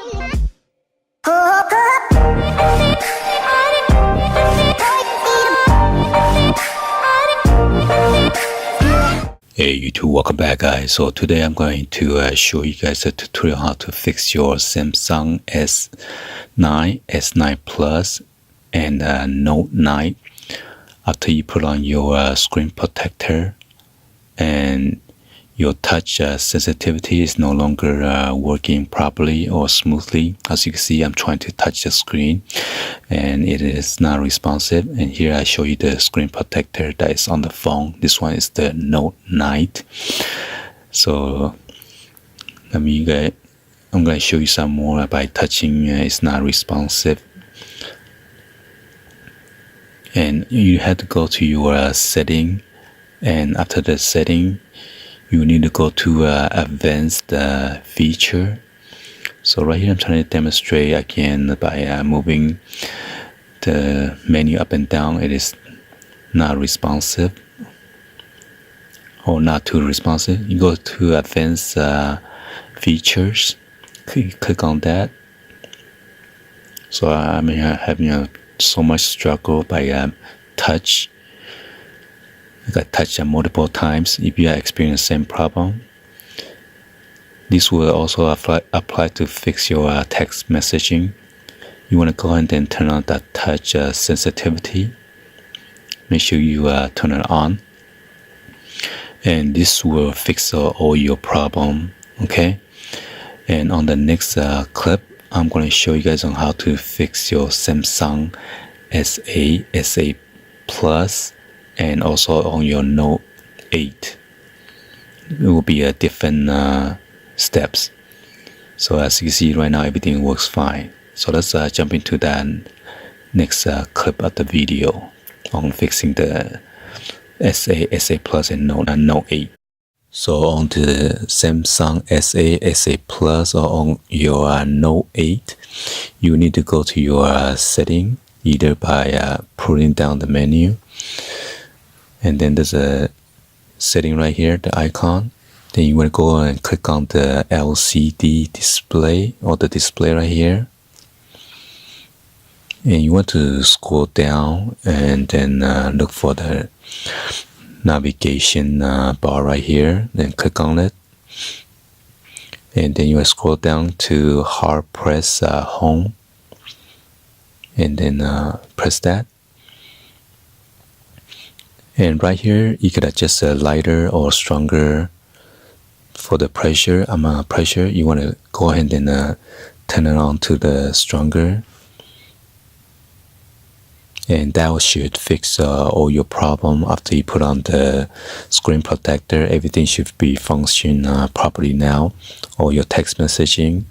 Hey YouTube, welcome back guys. So today I'm going to show you guys a tutorial how to fix your Samsung S9, S9 Plus and Note 9 after you put on your screen protector and your touch sensitivity is no longer working properly or smoothly. As you can see, I'm trying to touch the screen and it is not responsive. And here I show you the screen protector that is on the phone. This one is the Note 9. So I'm going to show you some more by touching. It's not responsive. And you have to go to your setting, and after the setting you need to go to advanced feature. So right here I'm trying to demonstrate again by moving the menu up and down. It is not responsive or not too responsive. You go to advanced features, click on that. So I'm having so much struggle by touch. I got touched multiple times. If you are experiencing the same problem, this will also apply to fix your text messaging. You want to go ahead and turn on that touch sensitivity. Make sure you turn it on, and this will fix all your problem. Okay, and on the next clip, I'm going to show you guys on how to fix your Samsung SA, SA Plus, and also on your Note 8. It will be a different steps. So as you can see right now, everything works fine. So let's jump into that next clip of the video on fixing the SA, SA Plus and Note 8. So on the Samsung SA, SA Plus or on your Note 8, you need to go to your setting either by pulling down the menu. And then there's a setting right here, the icon. Then you want to go and click on the LCD display or the display right here. And you want to scroll down and then look for the navigation bar right here. Then click on it. And then you want to scroll down to hard press home. And then press that. And right here, you could adjust a lighter or stronger for the pressure, amount of pressure. You want to go ahead and turn it on to the stronger. And that should fix all your problem after you put on the screen protector. Everything should be function properly now. All your text messaging.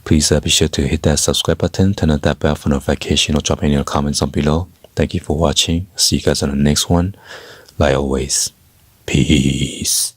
Please be sure to hit that subscribe button, turn on that bell for notification, or drop any comments on below. Thank you for watching. See you guys on the next one. Like always, peace.